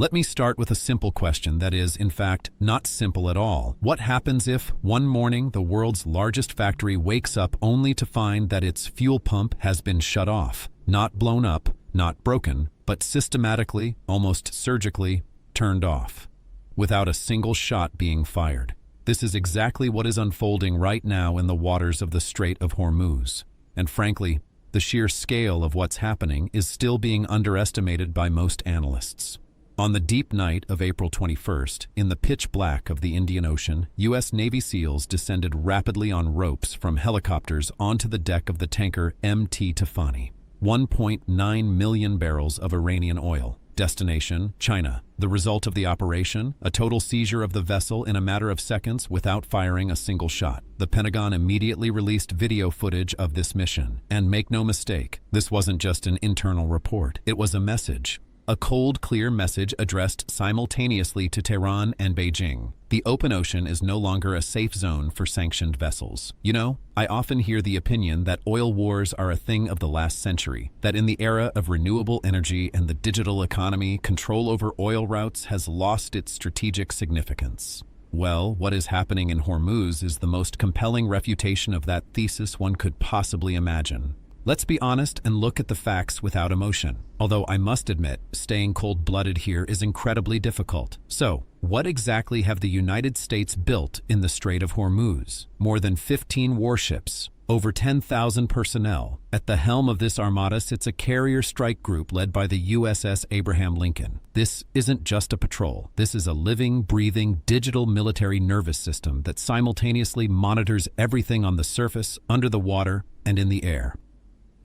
Let me start with a simple question that is, in fact, not simple at all. What happens if, one morning, the world's largest factory wakes up only to find that its fuel pump has been shut off? Not blown up, not broken, but systematically, almost surgically, turned off, without a single shot being fired. This is exactly what is unfolding right now in the waters of the Strait of Hormuz. And frankly, the sheer scale of what's happening is still being underestimated by most analysts. On the deep night of April 21st, in the pitch black of the Indian Ocean, U.S. Navy SEALs descended rapidly on ropes from helicopters onto the deck of the tanker MT Tfani. 1.9 million barrels of Iranian oil. Destination, China. The result of the operation, a total seizure of the vessel in a matter of seconds without firing a single shot. The Pentagon immediately released video footage of this mission. And make no mistake, this wasn't just an internal report. It was a message. A cold, clear message addressed simultaneously to Tehran and Beijing. The open ocean is no longer a safe zone for sanctioned vessels. You know, I often hear the opinion that oil wars are a thing of the last century, that in the era of renewable energy and the digital economy, control over oil routes has lost its strategic significance. Well, what is happening in Hormuz is the most compelling refutation of that thesis one could possibly imagine. Let's be honest and look at the facts without emotion. Although I must admit, staying cold-blooded here is incredibly difficult. So, what exactly have the United States built in the Strait of Hormuz? More than 15 warships, over 10,000 personnel. At the helm of this armada sits a carrier strike group led by the USS Abraham Lincoln. This isn't just a patrol. This is a living, breathing, digital military nervous system that simultaneously monitors everything on the surface, under the water, and in the air.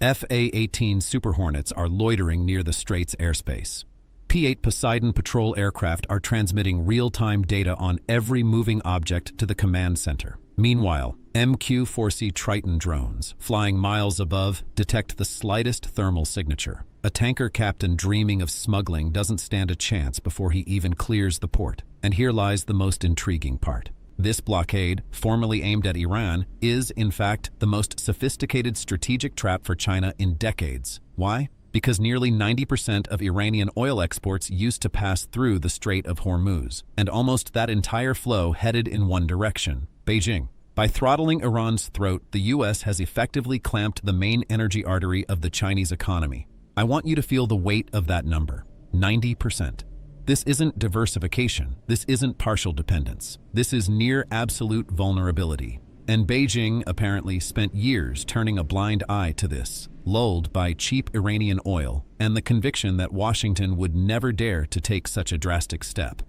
FA-18 Super Hornets are loitering near the Strait's airspace. P-8 Poseidon patrol aircraft are transmitting real-time data on every moving object to the command center. Meanwhile, MQ-4C Triton drones, flying miles above, detect the slightest thermal signature. A tanker captain dreaming of smuggling doesn't stand a chance before he even clears the port. And here lies the most intriguing part. This blockade, formerly aimed at Iran, is, in fact, the most sophisticated strategic trap for China in decades. Why? Because nearly 90% of Iranian oil exports used to pass through the Strait of Hormuz, and almost that entire flow headed in one direction, Beijing. By throttling Iran's throat, the U.S. has effectively clamped the main energy artery of the Chinese economy. I want you to feel the weight of that number, 90%. This isn't diversification. This isn't partial dependence. This is near absolute vulnerability. And Beijing apparently spent years turning a blind eye to this, lulled by cheap Iranian oil and the conviction that Washington would never dare to take such a drastic step.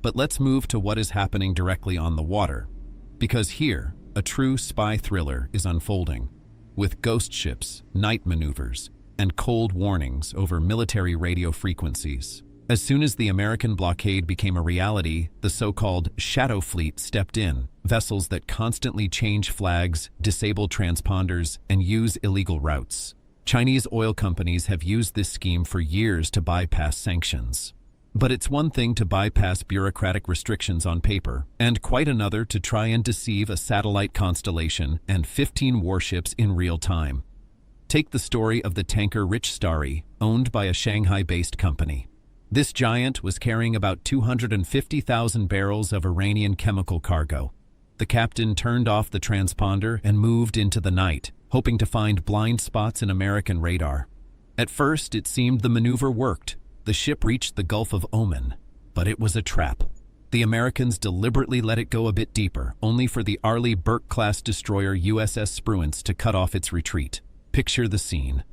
But let's move to what is happening directly on the water. Because here, a true spy thriller is unfolding, with ghost ships, night maneuvers, and cold warnings over military radio frequencies. As soon as the American blockade became a reality, the so-called Shadow Fleet stepped in, vessels that constantly change flags, disable transponders, and use illegal routes. Chinese oil companies have used this scheme for years to bypass sanctions. But it's one thing to bypass bureaucratic restrictions on paper, and quite another to try and deceive a satellite constellation and 15 warships in real time. Take the story of the tanker Rich Starry, owned by a Shanghai-based company. This giant was carrying about 250,000 barrels of Iranian chemical cargo. The captain turned off the transponder and moved into the night, hoping to find blind spots in American radar. At first, it seemed the maneuver worked. The ship reached the Gulf of Oman, but it was a trap. The Americans deliberately let it go a bit deeper, only for the Arleigh Burke-class destroyer USS Spruance to cut off its retreat. Picture the scene.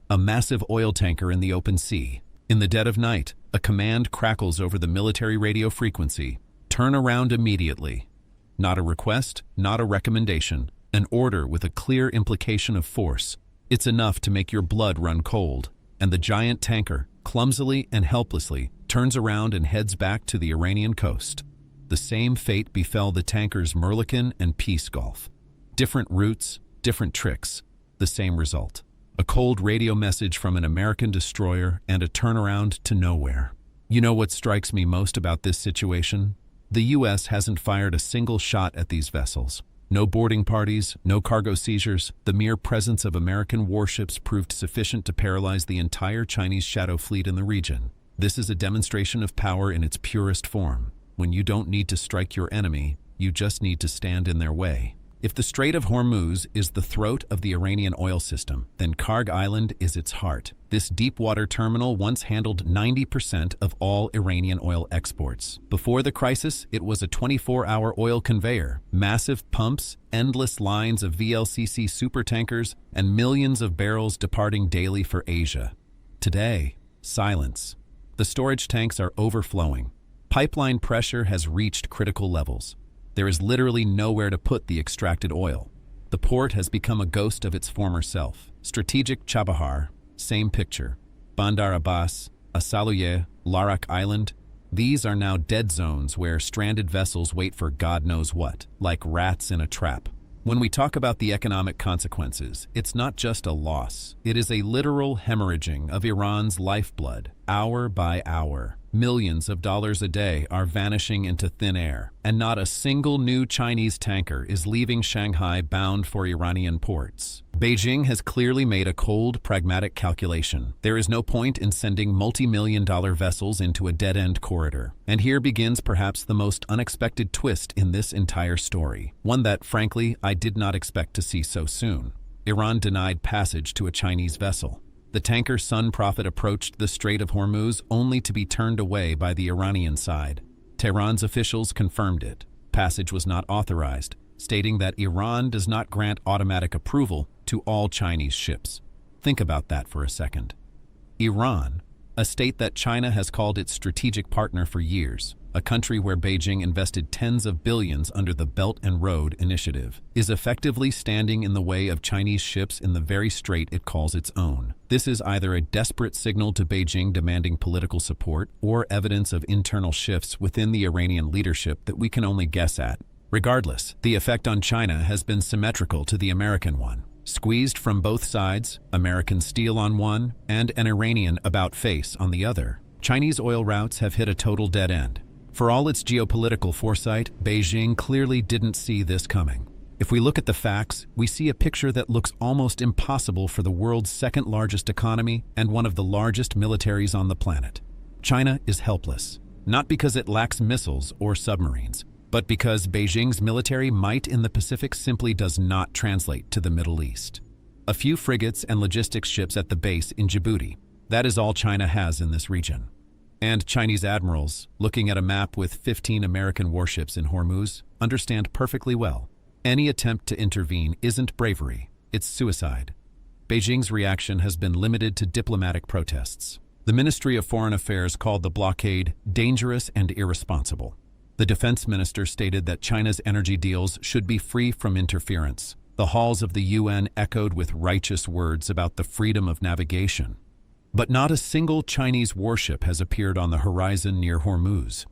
A massive oil tanker in the open sea. In the dead of night, a command crackles over the military radio frequency. Turn around immediately. Not a request, not a recommendation. An order with a clear implication of force. It's enough to make your blood run cold. And the giant tanker, clumsily and helplessly, turns around and heads back to the Iranian coast. The same fate befell the tankers Merlican and Peace Gulf. Different routes, different tricks, the same result. A cold radio message from an American destroyer and a turnaround to nowhere. You know what strikes me most about this situation? The U.S. hasn't fired a single shot at these vessels. No boarding parties, no cargo seizures. The mere presence of American warships proved sufficient to paralyze the entire Chinese shadow fleet in the region. This is a demonstration of power in its purest form. When you don't need to strike your enemy, you just need to stand in their way. If the Strait of Hormuz is the throat of the Iranian oil system, then Karg Island is its heart. This deep-water terminal once handled 90% of all Iranian oil exports. Before the crisis, it was a 24-hour oil conveyor, massive pumps, endless lines of VLCC supertankers, and millions of barrels departing daily for Asia. Today, silence. The storage tanks are overflowing. Pipeline pressure has reached critical levels. There is literally nowhere to put the extracted oil. The port has become a ghost of its former self. Strategic Chabahar, same picture. Bandar Abbas, Asaluye, Larak Island, these are now dead zones where stranded vessels wait for God knows what, like rats in a trap. When we talk about the economic consequences, it's not just a loss. It is a literal hemorrhaging of Iran's lifeblood, hour by hour. Millions of dollars a day are vanishing into thin air, and not a single new Chinese tanker is leaving Shanghai bound for Iranian ports. Beijing has clearly made a cold, pragmatic calculation. There is no point in sending multi-million-dollar vessels into a dead-end corridor. And here begins perhaps the most unexpected twist in this entire story, one that, frankly, I did not expect to see so soon. Iran denied passage to a Chinese vessel. The tanker Sun Prophet approached the Strait of Hormuz only to be turned away by the Iranian side. Tehran's officials confirmed it. Passage was not authorized, stating that Iran does not grant automatic approval to all Chinese ships. Think about that for a second. Iran, a state that China has called its strategic partner for years, a country where Beijing invested tens of billions under the Belt and Road Initiative, is effectively standing in the way of Chinese ships in the very strait it calls its own. This is either a desperate signal to Beijing demanding political support or evidence of internal shifts within the Iranian leadership that we can only guess at. Regardless, the effect on China has been symmetrical to the American one. Squeezed from both sides, American steel on one and an Iranian about-face on the other, Chinese oil routes have hit a total dead end. For all its geopolitical foresight, Beijing clearly didn't see this coming. If we look at the facts, we see a picture that looks almost impossible for the world's second-largest economy and one of the largest militaries on the planet. China is helpless, not because it lacks missiles or submarines, but because Beijing's military might in the Pacific simply does not translate to the Middle East. A few frigates and logistics ships at the base in Djibouti. That is all China has in this region. And Chinese admirals, looking at a map with 15 American warships in Hormuz, understand perfectly well. Any attempt to intervene isn't bravery, it's suicide. Beijing's reaction has been limited to diplomatic protests. The Ministry of Foreign Affairs called the blockade dangerous and irresponsible. The defense minister stated that China's energy deals should be free from interference. The halls of the UN echoed with righteous words about the freedom of navigation. But not a single Chinese warship has appeared on the horizon near Hormuz.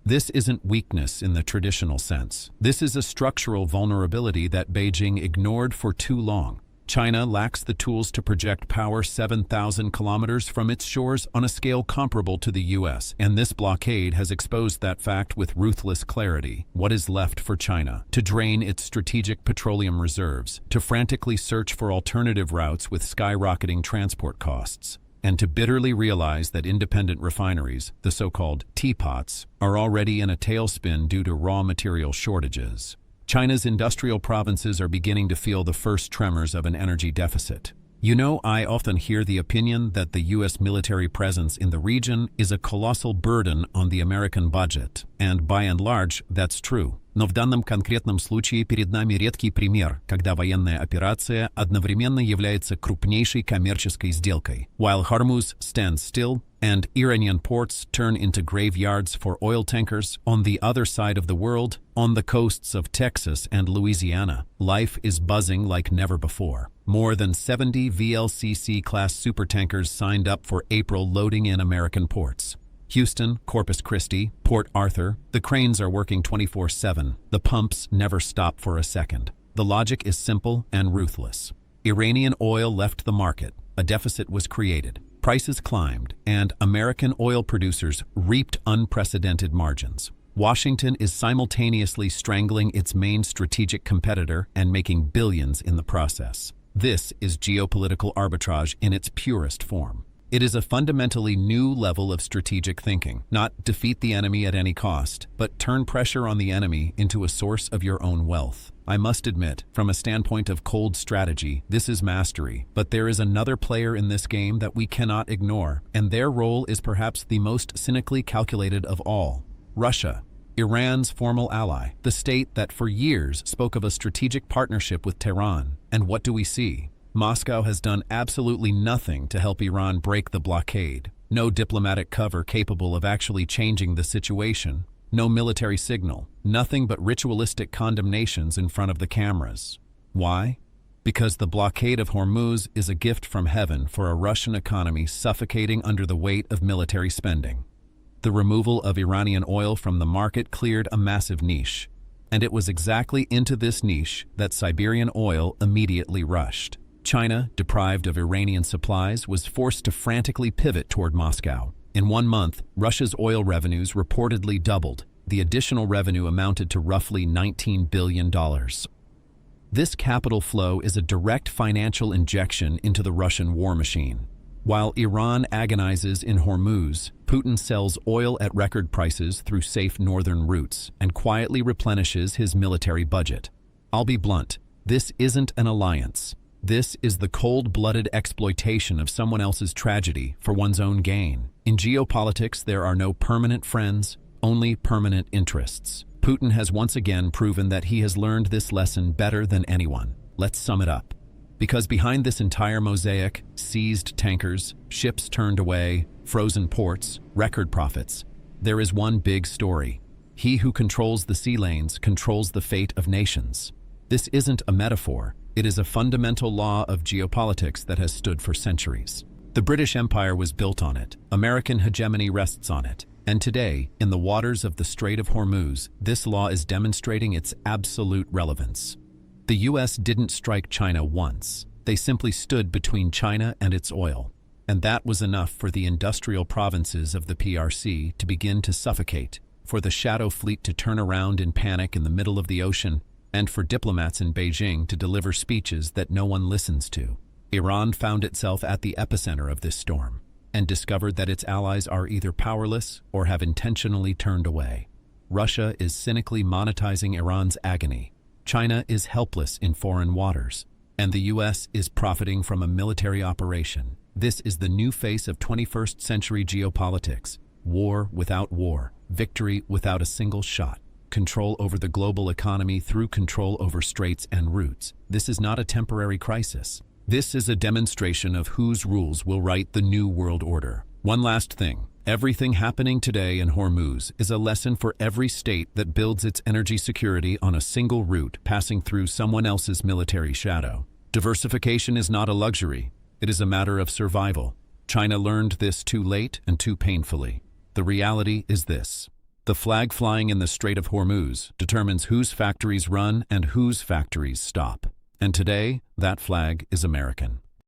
This isn't weakness in the traditional sense. This is a structural vulnerability that Beijing ignored for too long. China lacks the tools to project power 7,000 kilometers from its shores on a scale comparable to the US, and this blockade has exposed that fact with ruthless clarity. What is left for China? To drain its strategic petroleum reserves, to frantically search for alternative routes with skyrocketing transport costs, and to bitterly realize that independent refineries, the so-called teapots, are already in a tailspin due to raw material shortages. China's industrial provinces are beginning to feel the first tremors of an energy deficit. You know, I often hear the opinion that the U.S. military presence in the region is a colossal burden on the American budget, and by and large, that's true. Но в данном конкретном случае перед нами редкий пример, когда военная операция одновременно является крупнейшей коммерческой сделкой. While Hormuz stands still and Iranian ports turn into graveyards for oil tankers, on the other side of the world, on the coasts of Texas and Louisiana, life is buzzing like never before. More than 70 VLCC-class supertankers signed up for April loading in American ports. Houston, Corpus Christi, Port Arthur, the cranes are working 24/7. The pumps never stop for a second. The logic is simple and ruthless. Iranian oil left the market, a deficit was created, prices climbed, and American oil producers reaped unprecedented margins. Washington is simultaneously strangling its main strategic competitor and making billions in the process. This is geopolitical arbitrage in its purest form. It is a fundamentally new level of strategic thinking. Not defeat the enemy at any cost, but turn pressure on the enemy into a source of your own wealth. I must admit, from a standpoint of cold strategy, this is mastery. But there is another player in this game that we cannot ignore, and their role is perhaps the most cynically calculated of all: Russia. Iran's formal ally, the state that for years spoke of a strategic partnership with Tehran. And what do we see? Moscow has done absolutely nothing to help Iran break the blockade. No diplomatic cover capable of actually changing the situation. No military signal. Nothing but ritualistic condemnations in front of the cameras. Why? Because the blockade of Hormuz is a gift from heaven for a Russian economy suffocating under the weight of military spending. The removal of Iranian oil from the market cleared a massive niche. And it was exactly into this niche that Siberian oil immediately rushed. China, deprived of Iranian supplies, was forced to frantically pivot toward Moscow. In 1 month, Russia's oil revenues reportedly doubled. The additional revenue amounted to roughly $19 billion. This capital flow is a direct financial injection into the Russian war machine. While Iran agonizes in Hormuz, Putin sells oil at record prices through safe northern routes and quietly replenishes his military budget. I'll be blunt, this isn't an alliance. This is the cold-blooded exploitation of someone else's tragedy for one's own gain. In geopolitics, there are no permanent friends, only permanent interests. Putin has once again proven that he has learned this lesson better than anyone. Let's sum it up. Because behind this entire mosaic, seized tankers, ships turned away, frozen ports, record profits, there is one big story. He who controls the sea lanes controls the fate of nations. This isn't a metaphor. It is a fundamental law of geopolitics that has stood for centuries. The British Empire was built on it. American hegemony rests on it. And today, in the waters of the Strait of Hormuz, this law is demonstrating its absolute relevance. The US didn't strike China once. They simply stood between China and its oil. And that was enough for the industrial provinces of the PRC to begin to suffocate, for the shadow fleet to turn around in panic in the middle of the ocean, and for diplomats in Beijing to deliver speeches that no one listens to. Iran found itself at the epicenter of this storm, and discovered that its allies are either powerless or have intentionally turned away. Russia is cynically monetizing Iran's agony. China is helpless in foreign waters, and the US is profiting from a military operation. This is the new face of 21st century geopolitics. War without war, victory without a single shot. Control over the global economy through control over straits and routes. This is not a temporary crisis. This is a demonstration of whose rules will write the new world order. One last thing. Everything happening today in Hormuz is a lesson for every state that builds its energy security on a single route passing through someone else's military shadow. Diversification is not a luxury. It is a matter of survival. China learned this too late and too painfully. The reality is this. The flag flying in the Strait of Hormuz determines whose factories run and whose factories stop. And today, that flag is American.